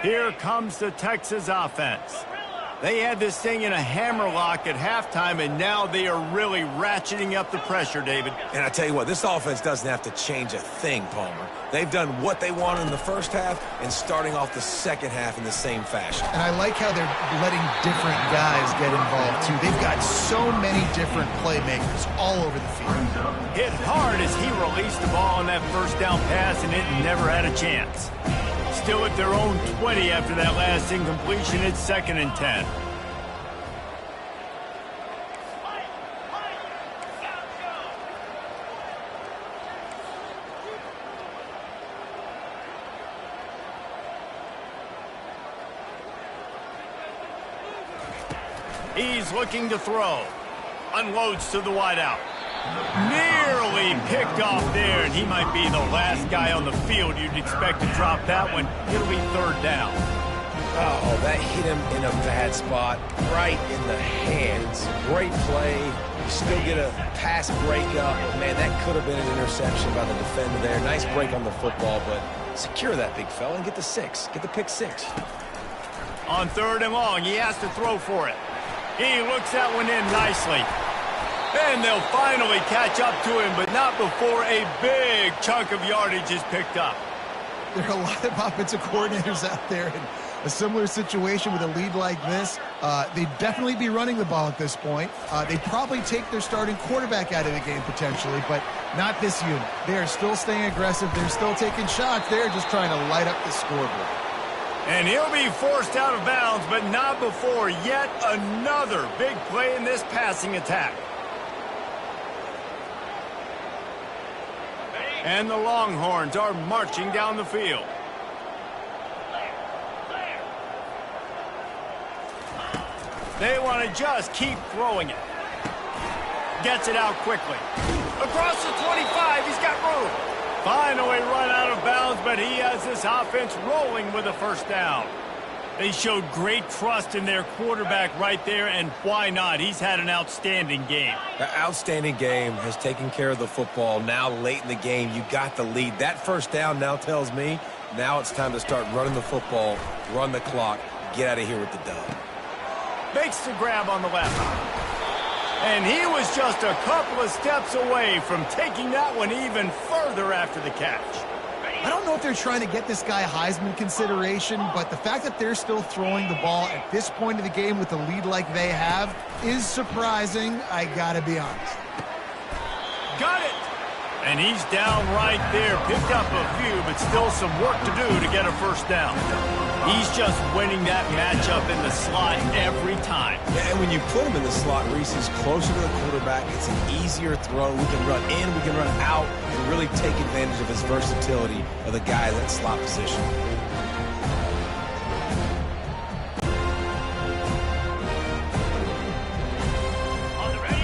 Here comes the Texas offense. They had this thing in a hammerlock at halftime, and now they are really ratcheting up the pressure, David. And I tell you what, this offense doesn't have to change a thing, Palmer. They've done what they wanted in the first half and starting off the second half in the same fashion. And I like how they're letting different guys get involved, too. They've got so many different playmakers all over the field. Hit hard as he released the ball on that first down pass, and it never had a chance. Still at their own 20 after that last incompletion. It's 2nd and 10. He's looking to throw. Unloads to the wideout. Nearly picked off there, and he might be the last guy on the field you'd expect to drop that one. It'll be 3rd down. Oh, that hit him in a bad spot, right in the hands. Great play. You still get a pass breakup. Man, that could have been an interception by the defender there. Nice break on the football, but secure that big fella and get the 6. Get the pick 6. On 3rd and long, he has to throw for it. He looks that one in nicely. And they'll finally catch up to him, but not before a big chunk of yardage is picked up. There are a lot of offensive coordinators out there in a similar situation with a lead like this. They'd definitely be running the ball at this point. They'd probably take their starting quarterback out of the game potentially, but not this unit. They are still staying aggressive. They're still taking shots. They're just trying to light up the scoreboard. And he'll be forced out of bounds, but not before yet another big play in this passing attack. And the Longhorns are marching down the field. They want to just keep throwing it. Gets it out quickly. Across the 25, he's got room. Finally run out of bounds, but he has this offense rolling with a 1st down. They showed great trust in their quarterback right there, and why not? He's had an outstanding game. An outstanding game, has taken care of the football. Now late in the game, you got the lead. That 1st down now tells me now it's time to start running the football, run the clock, get out of here with the dub. Makes the grab on the left. And he was just a couple of steps away from taking that one even further after the catch. I don't know if they're trying to get this guy Heisman consideration, but the fact that they're still throwing the ball at this point of the game with a lead like they have is surprising, I gotta be honest. Got it! And he's down right there. Picked up a few, but still some work to do to get a 1st down. He's just winning that matchup in the slot every time. Yeah, and when you put him in the slot, Reese is closer to the quarterback. It's an easier throw. We can run in, we can run out, and really take advantage of his versatility of the guy in that slot position.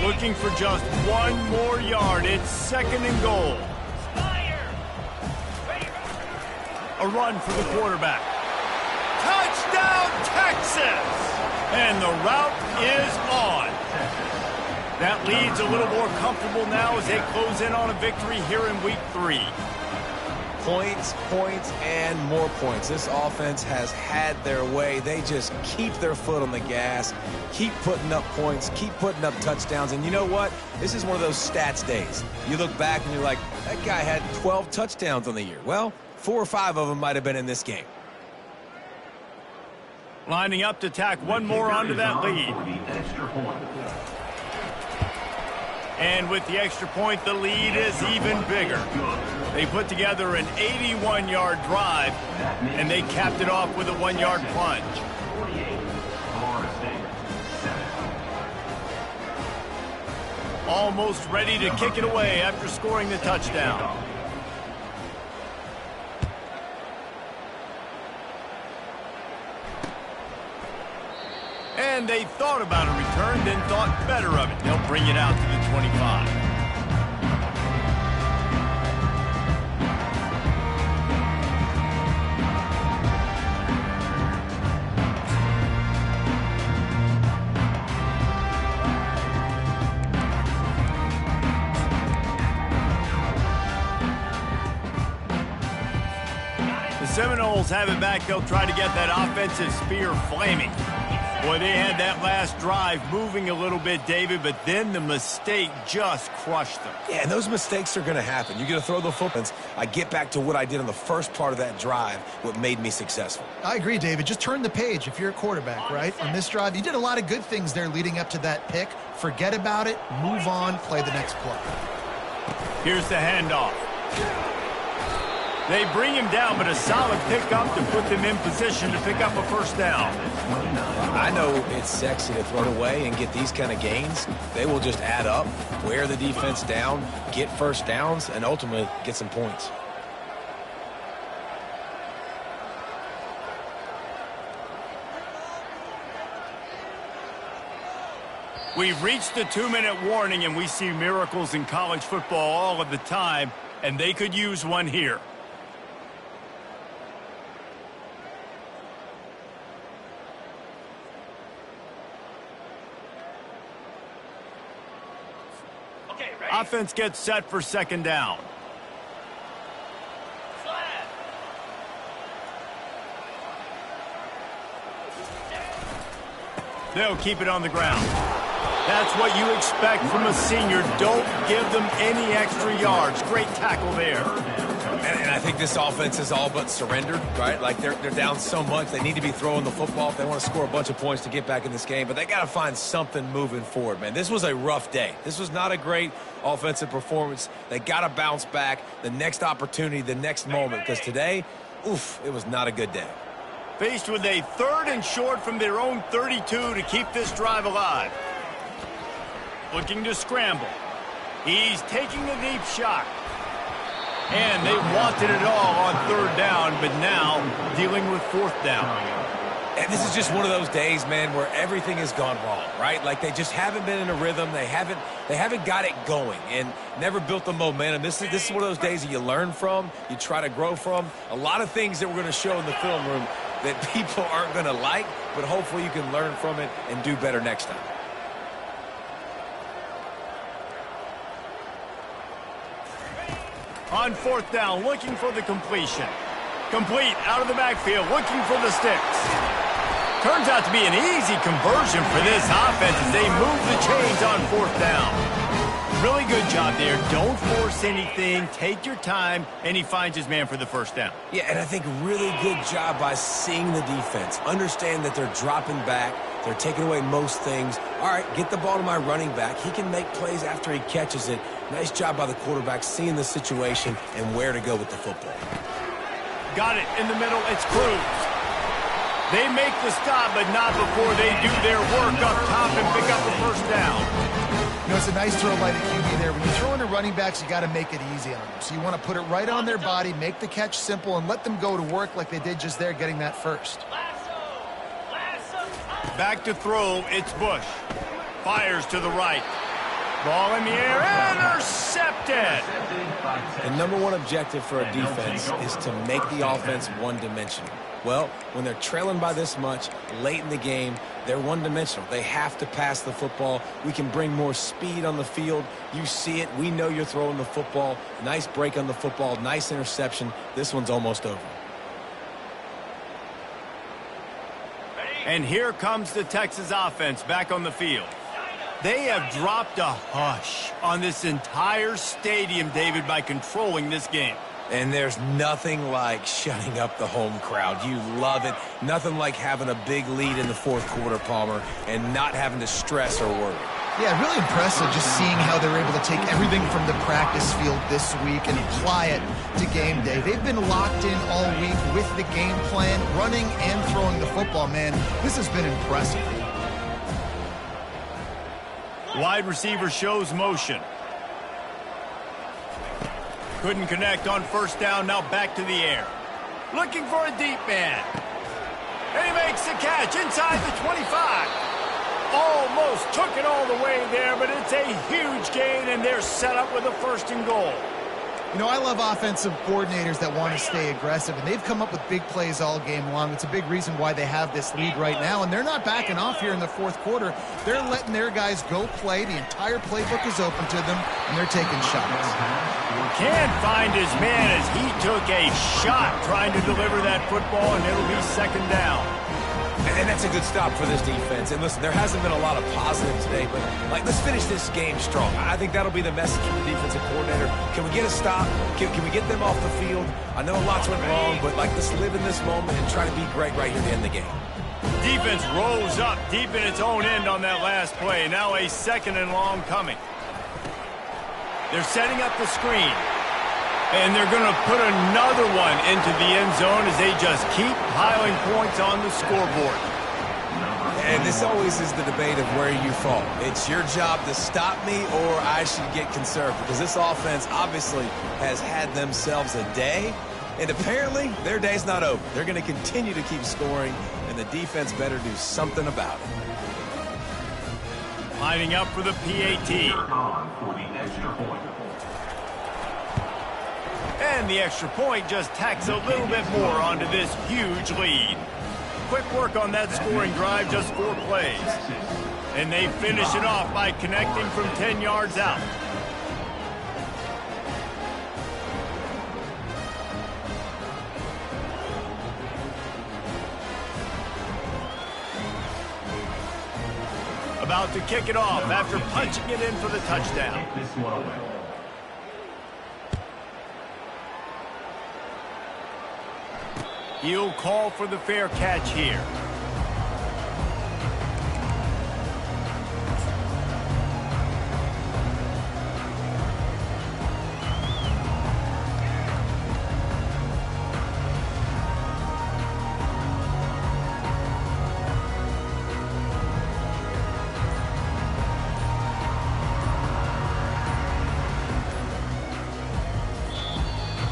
Looking for just one more yard. It's 2nd and goal. A run for the quarterback. Touchdown, Texas! And the route is on. That lead's a little more comfortable now as they close in on a victory here in week 3. Points, points, and more points. This offense has had their way. They just keep their foot on the gas, keep putting up points, keep putting up touchdowns. And you know what? This is one of those stats days. You look back and you're like, that guy had 12 touchdowns on the year. Well, 4 or 5 of them might have been in this game. Lining up to tack one more onto that lead. And with the extra point, the lead is even bigger. They put together an 81-yard drive, and they capped it off with a 1-yard plunge. Almost ready to kick it away after scoring the touchdown. they thought about a return, then thought better of it. They'll bring it out to the 25. Seminoles have it back. They'll try to get that offensive spear flaming. Boy, they had that last drive moving a little bit, David, but then the mistake just crushed them. Yeah, and those mistakes are going to happen. You're going to throw the football. I get back to what I did on the first part of that drive, what made me successful. I agree, David. Just turn the page if you're a quarterback, right? On this drive, you did a lot of good things there leading up to that pick. Forget about it, move on, play the next play. Here's the handoff. They bring him down, but a solid pickup to put them in position to pick up a first down. I know it's sexy to throw it away and get these kind of gains. They will just add up, wear the defense down, get first downs, and ultimately get some points. We've reached the 2-minute warning, and we see miracles in college football all of the time, and they could use one here. Offense gets set for second down. They'll keep it on the ground. That's what you expect from a senior. Don't give them any extra yards. Great tackle there. And I think this offense is all but surrendered, right? Like they're down so much. They need to be throwing the football if they want to score a bunch of points to get back in this game. But they got to find something moving forward, man. This was a rough day. This was not a great offensive performance. They got to bounce back the next opportunity, the next moment. Because today, oof, it was not a good day. Faced with a 3rd and short from their own 32 to keep this drive alive. Looking to scramble. He's taking a deep shot. And they wanted it all on 3rd down, but now dealing with 4th down. And this is just one of those days, man, where everything has gone wrong, right? Like they just haven't been in a rhythm. They haven't got it going and never built the momentum. This is one of those days that you learn from, you try to grow from. A lot of things that we're going to show in the film room that people aren't going to like, but hopefully you can learn from it and do better next time. On 4th down, looking for the completion. Complete out of the backfield, looking for the sticks. Turns out to be an easy conversion for this offense as they move the chains on 4th down. Really good job there. Don't force anything. Take your time, and he finds his man for the first down. Yeah, and I think really good job by seeing the defense. Understand that they're dropping back. They're taking away most things. All right, get the ball to my running back. He can make plays after he catches it. Nice job by the quarterback seeing the situation and where to go with the football. Got it in the middle. It's Cruz. They make the stop, but not before they do their work up top and pick up a first down. You know, it's a nice throw by the QB there. When you throw into running backs, you got to make it easy on them. So you want to put it right on their body, make the catch simple, and let them go to work like they did just there, getting that first. Back to throw, it's Bush. Fires to the right. Ball in the air, intercepted! The number one objective for a defense is to make the offense one-dimensional. Well, when they're trailing by this much, late in the game, they're one-dimensional. They have to pass the football. We can bring more speed on the field. You see it. We know you're throwing the football. Nice break on the football. Nice interception. This one's almost over. And here comes the Texas offense back on the field. They have dropped a hush on this entire stadium, David, by controlling this game. And there's nothing like shutting up the home crowd. You love it. Nothing like having a big lead in the 4th quarter, Palmer, and not having to stress or worry. Yeah, really impressive just seeing how they're able to take everything from the practice field this week and apply it to game day. They've been locked in all week with the game plan, running and throwing the football, man. This has been impressive. Wide receiver shows motion. Couldn't connect on first down, now back to the air. Looking for a deep man. And he makes the catch inside the 25. Almost took it all the way there, but it's a huge gain, and they're set up with a 1st and goal. You know, I love offensive coordinators that want to stay aggressive, and they've come up with big plays all game long. It's a big reason why they have this lead right now, and they're not backing off here in the 4th quarter. They're letting their guys go play. The entire playbook is open to them, and they're taking shots. Can't find his man as he took a shot trying to deliver that football, and it'll be 2nd down. And that's a good stop for this defense. And listen, there hasn't been a lot of positive today, but let's finish this game strong. I think that'll be the message from the defensive coordinator. Can we get a stop? Can we get them off the field? I know lots went wrong, but let's live in this moment and try to be great right here to end the game. Defense rolls up deep in its own end on that last play. Now a 2nd and long coming. They're setting up the screen. And they're going to put another one into the end zone as they just keep piling points on the scoreboard. And this always is the debate of where you fall. It's your job to stop me or I should get conserved, because this offense obviously has had themselves a day, and apparently their day's not over. They're going to continue to keep scoring, and the defense better do something about it. Lining up for the PAT. For the extra point. And the extra point just tacks a little bit more onto this huge lead. Quick work on that scoring drive, just 4 plays. And they finish it off by connecting from 10 yards out. About to kick it off after punching it in for the touchdown. Take this one away. He'll call for the fair catch here.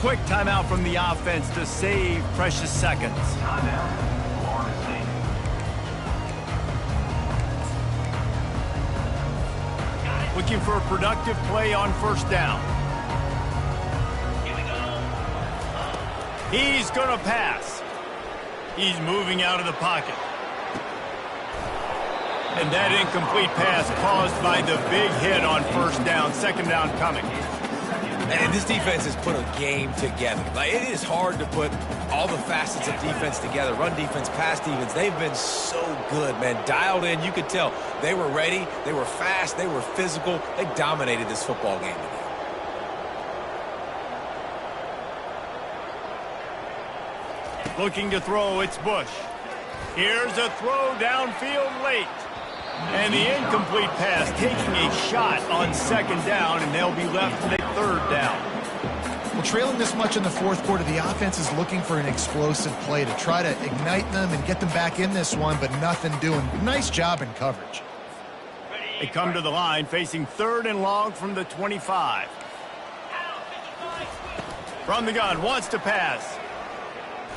Quick timeout from the offense to save precious seconds. Timeout, Florida State. Looking for a productive play on 1st down. He's going to pass. He's moving out of the pocket. And that incomplete pass caused by the big hit on 1st down. 2nd down coming. And this defense has put a game together. It is hard to put all the facets of defense together. Run defense, pass defense. They've been so good, man. Dialed in. You could tell they were ready. They were fast. They were physical. They dominated this football game today. Looking to throw, it's Bush. Here's a throw downfield late. And the incomplete pass taking a shot on 2nd down, and they'll be left with a 3rd down. Well, trailing this much in the 4th quarter, the offense is looking for an explosive play to try to ignite them and get them back in this one, but nothing doing. Nice job in coverage. They come to the line facing 3rd and long from the 25. From the gun, wants to pass.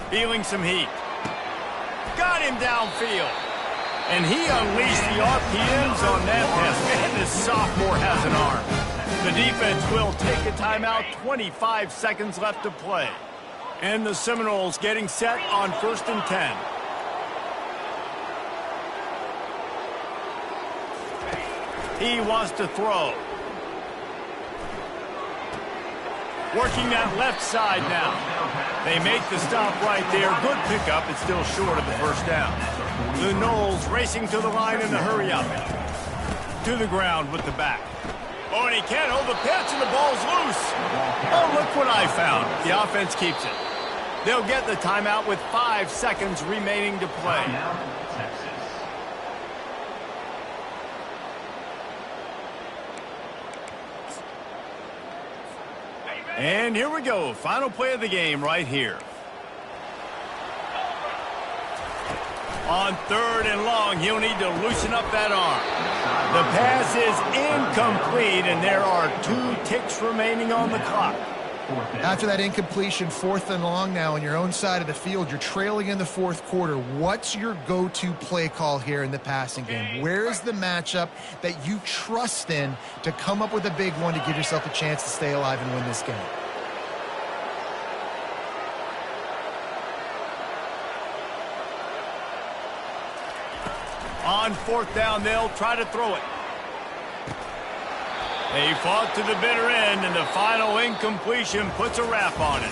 Feeling some heat. Got him downfield. And he unleashed the RPMs on that pass. Man, this sophomore has an arm. The defense will take a timeout. 25 seconds left to play. And the Seminoles getting set on 1st and 10. He wants to throw. Working that left side now. They make the stop right there. Good pickup. It's still short of the 1st down. The Noles racing to the line in the hurry up. To the ground with the back. Oh, and he can't hold the pitch, and the ball's loose. Oh, look what I found. The offense keeps it. They'll get the timeout with 5 seconds remaining to play. Texas. And here we go. Final play of the game right here. On 3rd and long, he'll need to loosen up that arm. The pass is incomplete, and there are 2 ticks remaining on the clock. Fourth down. After that incompletion, 4th and long now on your own side of the field, you're trailing in the 4th quarter. What's your go-to play call here in the passing game? Where is the matchup that you trust in to come up with a big one to give yourself a chance to stay alive and win this game? On 4th down, they'll try to throw it. They fought to the bitter end, and the final incompletion puts a wrap on it.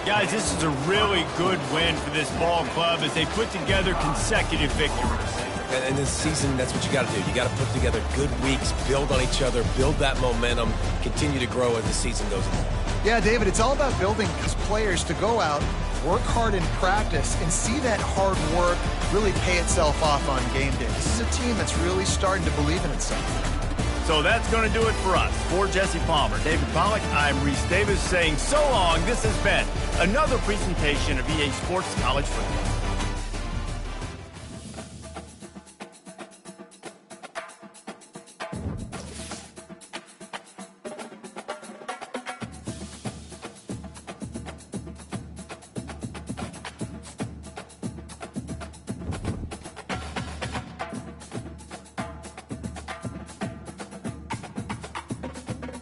Guys, this is a really good win for this ball club as they put together consecutive victories. And this season, that's what you got to do. You got to put together good weeks, build on each other, build that momentum, continue to grow as the season goes on. Yeah, David, it's all about building these players to go out, work hard in practice, and see that hard work really pay itself off on game day. This is a team that's really starting to believe in itself. So that's going to do it for us. For Jesse Palmer, David Pollack, I'm Reese Davis saying so long. This has been another presentation of EA Sports College Football.